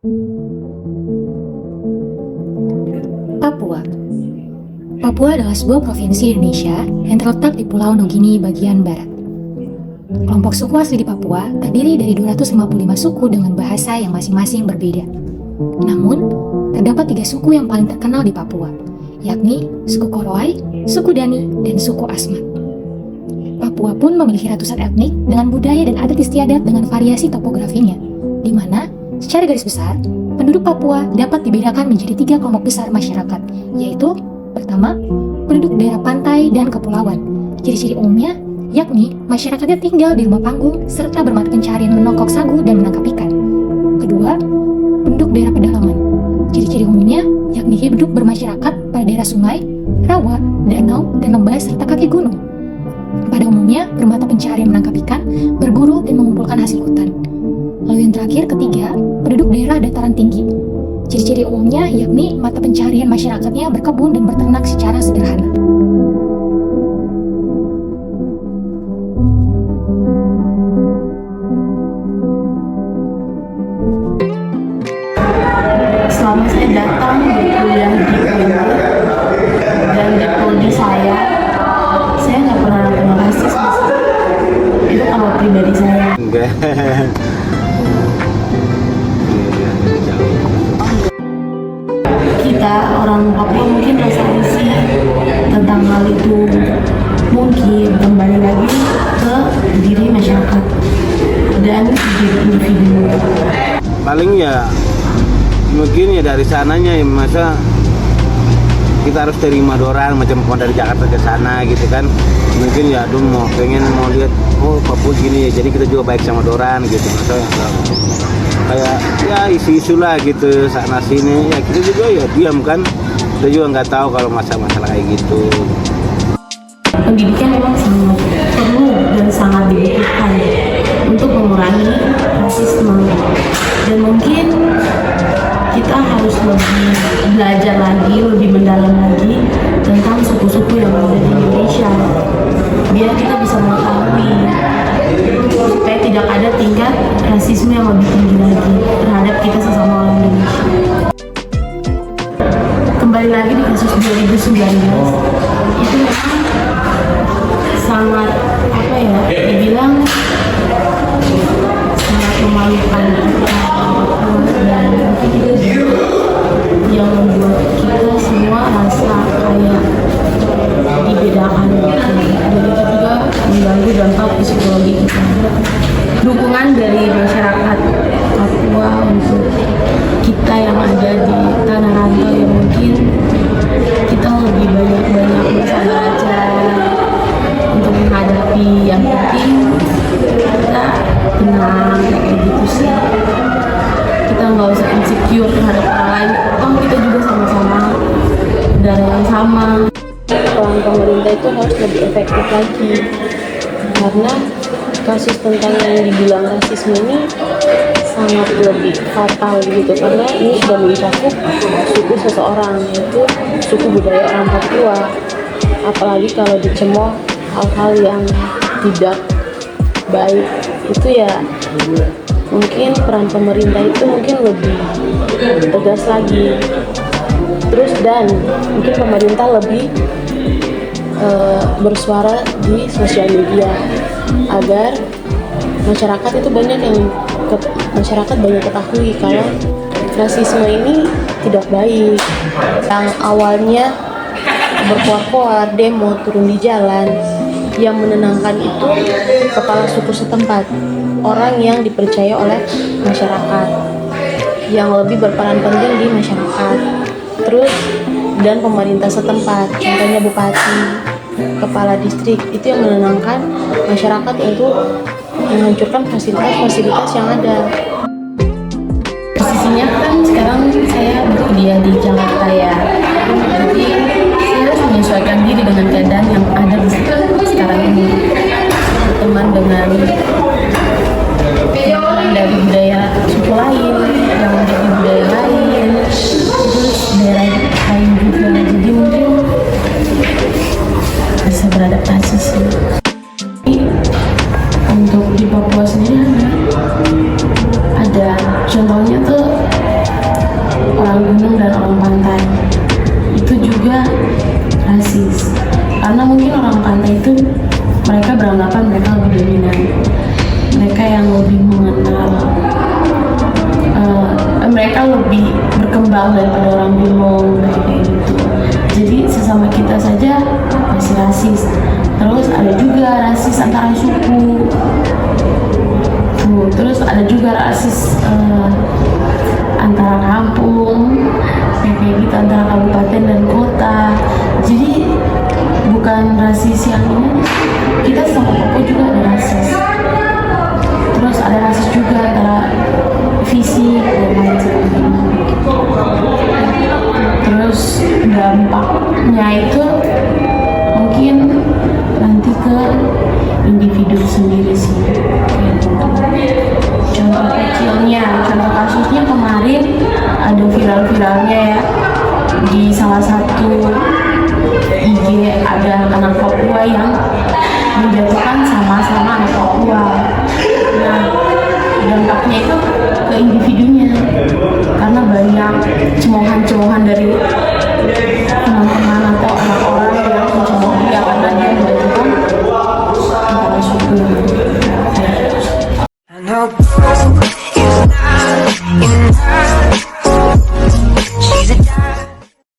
Papua. Papua adalah sebuah provinsi Indonesia yang terletak di Pulau Nugini bagian barat. Kelompok suku asli di Papua terdiri dari 255 suku dengan bahasa yang masing-masing berbeda. Namun, terdapat 3 suku yang paling terkenal di Papua, yakni suku Koroai, suku Dani, dan suku Asmat. Papua pun memiliki ratusan etnik dengan budaya dan adat istiadat dengan variasi topografinya, di mana, secara garis besar, penduduk Papua dapat dibedakan menjadi 3 kelompok besar masyarakat, yaitu pertama, penduduk daerah pantai dan kepulauan. Ciri-ciri umumnya yakni masyarakatnya tinggal di rumah panggung serta bermata pencarian menongkok sagu dan menangkap ikan. Kedua, penduduk daerah pedalaman. Ciri-ciri umumnya yakni hidup bermasyarakat pada daerah sungai, rawa, danau, dan lembah serta kaki gunung. Pada umumnya bermata pencarian menangkap ikan, berburu, dan mengumpulkan hasil hutan. Lalu yang terakhir, ketiga, penduduk daerah dataran tinggi. Ciri-ciri umumnya yakni mata pencarian masyarakatnya berkebun dan berternak secara sederhana. Selama saya datang berkuliah di UIN dan di prodi saya nggak pernah kena rasis. Itu kalau pribadi saya. Enggak. Kita orang Papua mungkin rasa risih tentang hal itu, mungkin kembali lagi ke diri masyarakat dan diri individu. Paling ya mungkin ya dari sananya ya, masa kita harus terima dorang macam mau dari Jakarta ke sana gitu kan, mungkin ya aduh pengen lihat oh Papua gini ya, jadi kita juga baik sama dorang gitu, masa kayak ya isu-isu lah gitu sana sini ya, kita juga ya diam kan, kita juga nggak tahu kalau masalah kayak gitu. Pendidikan memang sangat perlu dan sangat dibutuhkan untuk mengurangi rasisme, dan mungkin kita harus lebih belajar lagi, lebih mendalam lagi tentang suku-suku yang ada di Indonesia, biar kita bisa mengetahui supaya tidak ada tingkat rasisme yang lebih tinggi lagi terhadap kita sesama orang Indonesia. Kembali lagi di kasus 2019, itu memang sangat dibilang sangat memalukan dan yang membuat kita semua rasa kayak dibedakan dan itu juga mengganggu dampak psikologi kita. Dukungan dari masyarakat Papua untuk kita yang ada di tanah rantau yang mungkin kita lebih banyak belajar untuk menghadapi yang penting kita tenang kayak gitu sih. Kita nggak usah insecure terhadap orang lain, kita juga sama-sama darah yang sama. Peran pemerintah itu harus lebih efektif lagi, karena kasus tentang yang dibilang rasisme ini sangat lebih fatal gitu, karena ini sudah mencakup suku seseorang, yaitu suku budaya orang Papua. Apalagi kalau dicemooh hal-hal yang tidak baik, itu ya mungkin peran pemerintah itu mungkin lebih tegas lagi. Terus dan mungkin pemerintah lebih bersuara di sosial media agar masyarakat banyak ketahui kalau rasisme ini tidak baik. Yang awalnya berkoar-koar, demo, turun di jalan, yang menenangkan itu kepala suku setempat, orang yang dipercaya oleh masyarakat, yang lebih berperan penting di masyarakat. Terus dan pemerintah setempat, contohnya bupati, kepala distrik, itu yang menenangkan masyarakat untuk menghancurkan fasilitas-fasilitas yang ada. Posisinya kan sekarang saya berkuliah di Jakarta ya, jadi saya harus menyesuaikan diri dengan keadaan yang ada di sekarang ini, berteman dengan orang dari budaya suku lain, yang menjadi budaya lain, terus daerah lain juga, jadi mungkin bisa beradaptasi sih. Untuk di Papua sendiri ada contohnya tuh bilang daripada orang gunung kayak gitu. Jadi sesama kita saja masih rasis. Terus ada juga rasis antar suku. Tuh, terus ada juga rasis antara kampung, kayak gitu, antara kabupaten dan kota. Jadi bukan rasis yang ini, kita sama Papua juga ada rasis. Terus ada rasis juga antara fisik dan lain sebagainya. Terus dampaknya itu mungkin nanti ke individu sendiri sih. Contoh kecilnya, contoh kasusnya kemarin ada viral-viralnya ya, di salah satu IG ada anak Papua yang menjatuhkan sama-sama anak Papua. Nah, dampaknya itu ke individunya karena banyak cemoohan-cemoohan dari teman-teman atau anak orang yang mencemooh dia karena dia menjatuhkan antara suku.